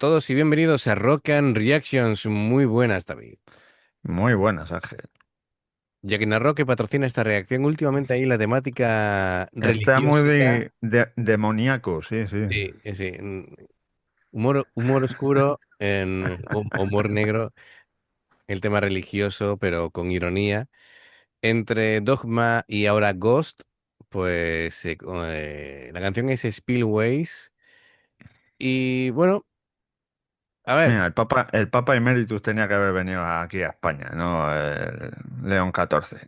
todos y bienvenidos a Rock and Reactions. Muy buenas, David. Muy buenas, Ángel. Rock que patrocina esta reacción. Últimamente ahí la temática Está muy religiosa. demoníaco, sí, sí. Sí, sí. Humor oscuro, humor negro, el tema religioso, pero con ironía. Entre Dogma y ahora Ghost, pues la canción es Spillways. Y bueno, a ver, Mira, el Papa Emeritus tenía que haber venido aquí a España, ¿no? El León XIV.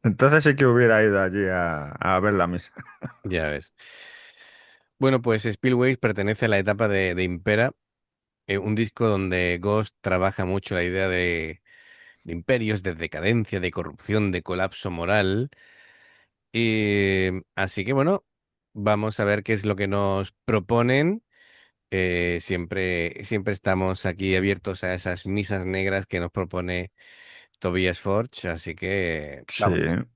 Entonces sí que hubiera ido allí a ver la misa. ya ves. Bueno, pues Spillways pertenece a la etapa de Impera, un disco donde Ghost trabaja mucho la idea de imperios, de decadencia, de corrupción, de colapso moral. Y así que bueno, vamos a ver qué es lo que nos proponen. Siempre estamos aquí abiertos a esas misas negras que nos propone Tobias Forge, así que Sí. vamos.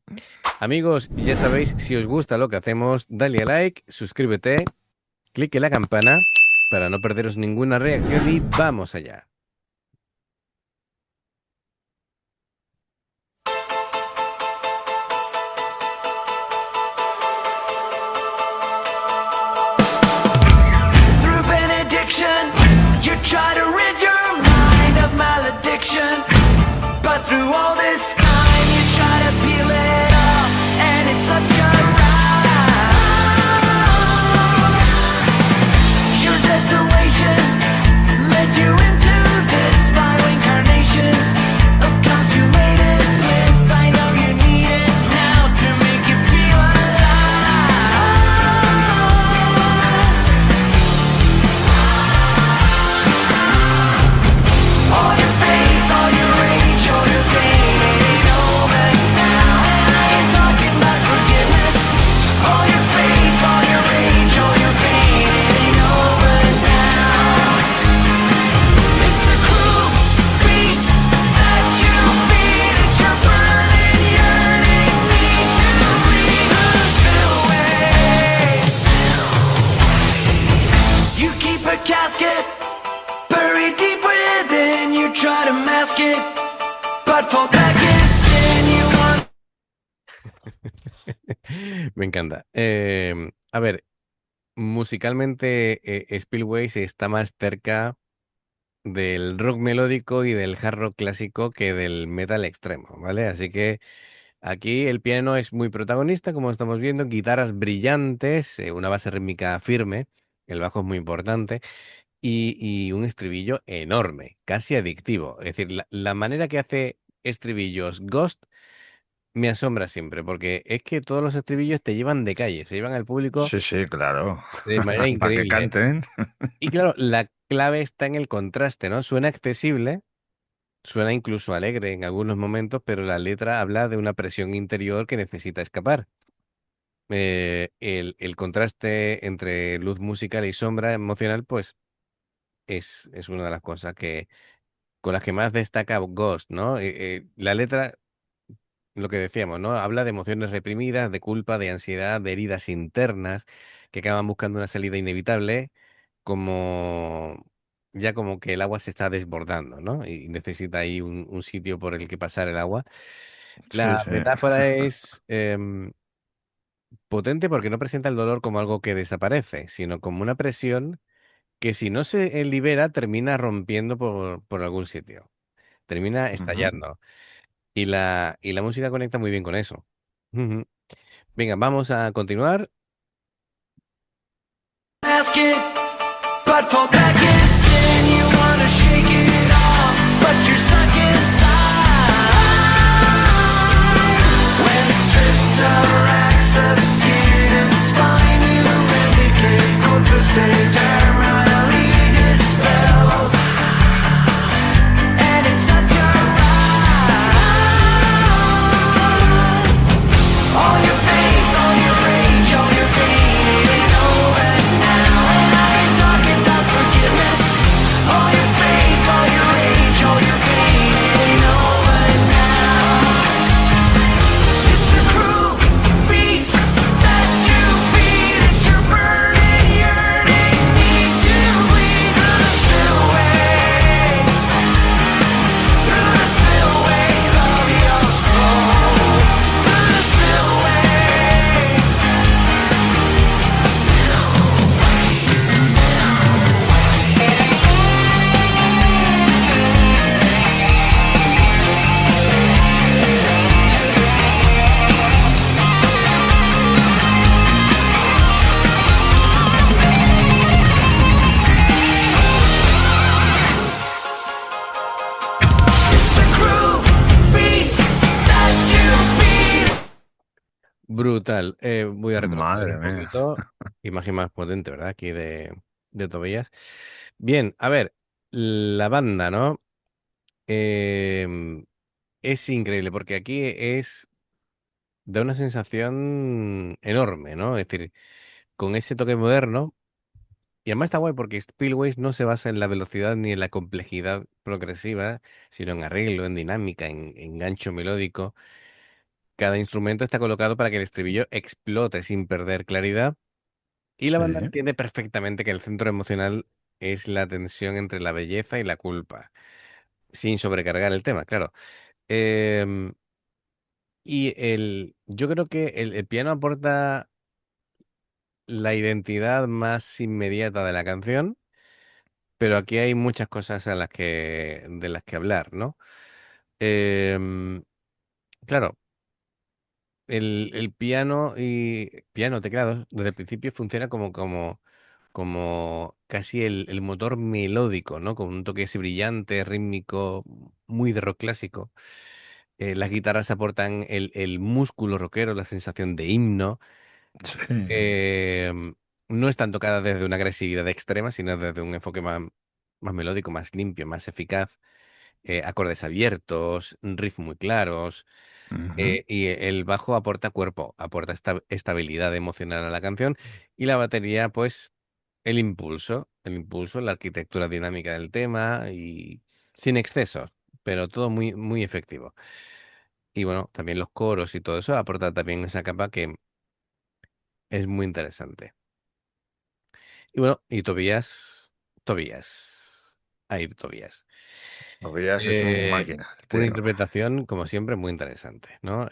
Amigos, ya sabéis, si os gusta lo que hacemos, dale a like, suscríbete, clique la campana para no perderos ninguna reacción y vamos allá. Through benediction, you try to rid your mind of malediction. But through all this time, you try to peel it off, and it's such a ride. Your desolation led you into this vile incarnation of consummated bliss. I know you need it now to make you feel alive. All your faith, all your rage, all your pain, it ain't over now. I ain't talking about forgiveness. All your faith, all your rage, all your pain, it ain't over now. It's the cruel beast that you feed. It's your burning, yearning need to breathe the spillways. You keep a casket buried deep within, you try to mask it, but fall back in sin. You want Me encanta. A ver, musicalmente Spillways está más cerca del rock melódico y del hard rock clásico que del metal extremo, ¿vale? Así que aquí el piano es muy protagonista, como estamos viendo, guitarras brillantes, una base rítmica firme, el bajo es muy importante y un estribillo enorme, casi adictivo. Es decir, la manera que hace estribillos Ghost me asombra siempre, porque es que todos los estribillos te llevan de calle, se llevan al público Sí, sí, claro. de manera Para que increíble. canten. Y claro, la clave está en el contraste, ¿no? Suena accesible, suena incluso alegre en algunos momentos, pero la letra habla de una presión interior que necesita escapar. El contraste entre luz musical y sombra emocional, pues es una de las cosas con las que más destaca Ghost, ¿no? La letra, lo que decíamos, ¿no? Habla de emociones reprimidas, de culpa, de ansiedad, de heridas internas que acaban buscando una salida inevitable, como ya como que el agua se está desbordando, ¿no? Y necesita ahí un sitio por el que pasar el agua. Sí, La sí. metáfora es potente porque no presenta el dolor como algo que desaparece, sino como una presión que si no se libera termina rompiendo por algún sitio, termina Ujú. estallando. Y la música conecta muy bien con eso. Ujú. Venga, vamos a continuar. mask it, but fall back in sin. You wanna shake it off, but you're stuck inside. When stripped of racks of skin and spine, you indicate corpus eternally dispelled. And it's such a ride. All your faith, all your rage, all Brutal. Voy a retroceder Madre un mía. poquito. Imagen más potente, ¿verdad? Aquí de Tobías. Bien, a ver, la banda, ¿no? Em, es increíble porque aquí da una sensación enorme, ¿no? Es decir, con ese toque moderno. Y además está guay porque Spillways no se basa en la velocidad ni en la complejidad progresiva, sino en arreglo, en dinámica, en gancho melódico. Cada instrumento está colocado para que el estribillo explote sin perder claridad. Y la banda Sí. entiende perfectamente que el centro emocional es la tensión entre la belleza y la culpa, sin sobrecargar el tema, claro. Em, yo creo que el piano aporta la identidad más inmediata de la canción, pero aquí hay muchas cosas de las que hablar, ¿no? Em, claro, el piano, teclados, desde el principio funciona como casi el motor melódico, ¿no? Con un toque así brillante, rítmico, muy de rock clásico. Las guitarras aportan el músculo rockero, la sensación de himno. Sí. Em, no están tocadas desde una agresividad extrema, sino desde un enfoque más melódico, más limpio, más eficaz. Acordes abiertos, riffs muy claros. Ujú. Y el bajo aporta cuerpo, aporta estabilidad emocional a la canción. Y la batería, pues, el impulso, la arquitectura dinámica del tema y sin excesos, pero todo muy, muy efectivo. Y bueno, también los coros y todo eso aporta también esa capa que es muy interesante. Y bueno, y Tobías, ahí Tobías. Tobías es un Eh, máquina, el una tío. interpretación, como siempre, muy interesante, ¿no?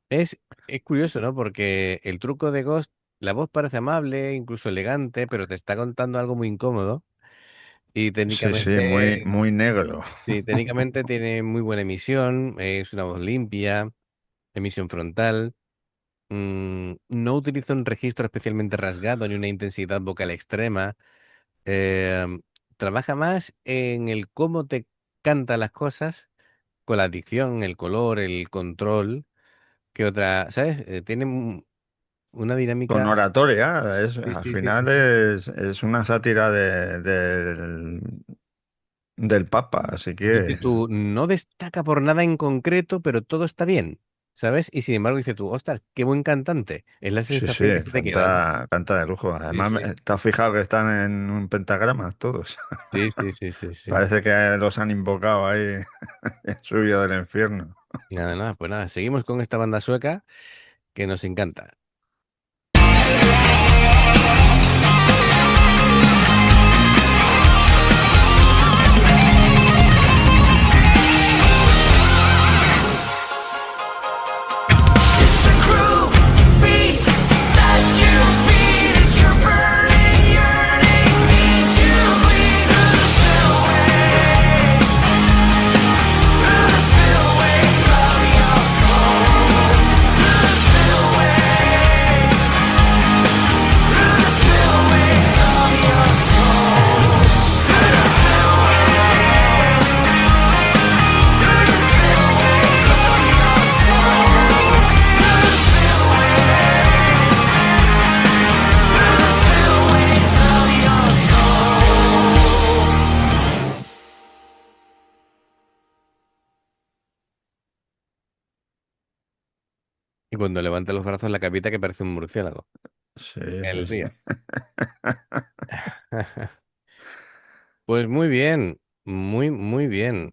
Es curioso, ¿no? Porque el truco de Ghost, la voz parece amable, incluso elegante, pero te está contando algo muy incómodo. Y Sí, sí, muy, técnicamente, muy negro. sí, técnicamente tiene muy buena emisión, es una voz limpia, emisión frontal. No utiliza un registro especialmente rasgado ni una intensidad vocal extrema. em, Trabaja más en el cómo te canta las cosas, con la dicción, el color, el control, que otra, ¿sabes? Tiene una Con dinámica. oratoria, Sí, al sí, sí, sí, final sí. es una sátira del Papa, así Dice que tú, no destaca por nada en concreto, pero todo está bien, ¿sabes? Y sin embargo dice tú, ostras, qué buen cantante. Es la sí, sí, sensación que se te queda, ¿no? canta de lujo. Sí, Además, sí. ¿te has fijado que están en un pentagrama todos? Sí, sí, sí, sí, sí. Parece que los han invocado ahí, subido del infierno. Nada, nada, pues nada, seguimos con esta banda sueca que nos encanta. It's the cruel beast that you feed. It's your burning, yearning need to bleed through the spillways, through the spillways of your soul, through the spillways, through the spillways of your soul, through the spillways, through the spillways of your soul. Y cuando levanta los brazos, la capita que parece un murciélago. Sí, sí, El sí. río. Pues muy bien, muy, muy bien.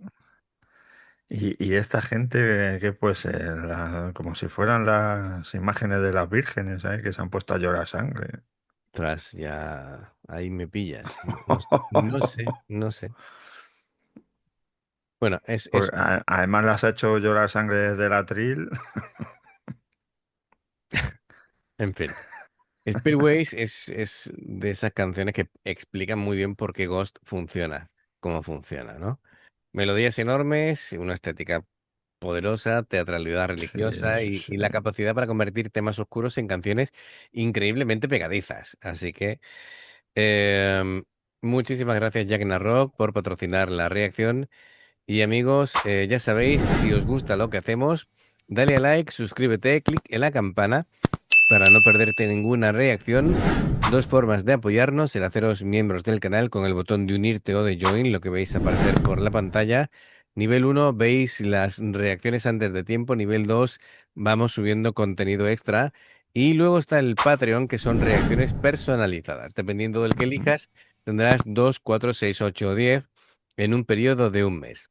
Y esta gente, ¿qué puede ser? Como si fueran las imágenes de las vírgenes, ¿eh? Que se han puesto a llorar sangre. Tras, ya ahí me pillas. No sé, no sé, no sé. Bueno, Además las ha hecho llorar sangre desde el atril. en fin. Speedways es de esas canciones que explican muy bien por qué Ghost funciona, cómo funciona, ¿no? Melodías enormes, una estética poderosa, teatralidad Sí, religiosa sí, y sí. la capacidad para convertir temas oscuros en canciones increíblemente pegadizas. Así que em, muchísimas gracias Jack Narrock por patrocinar la reacción. Y amigos, ya sabéis, si os gusta lo que hacemos, Dale a like, suscríbete, clic en la campana para no perderte ninguna reacción. Dos formas de apoyarnos: el haceros miembros del canal con el botón de unirte o de join, lo que veis aparecer por la pantalla. Nivel 1, veis las reacciones antes de tiempo. Nivel 2, vamos subiendo contenido extra. Y luego está el Patreon, que son reacciones personalizadas. Dependiendo del que Ujú. elijas, tendrás 2, 4, 6, 8 o 10 en un periodo de un mes.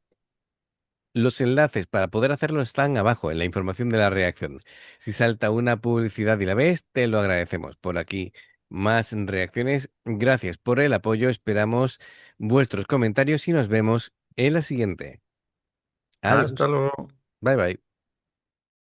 Los enlaces para poder hacerlo están abajo en la información de la reacción. Si salta una publicidad y la ves, te lo agradecemos. Por aquí, más reacciones. Gracias por el apoyo. Esperamos vuestros comentarios y nos vemos en la siguiente. Hasta Adiós. luego. Bye bye.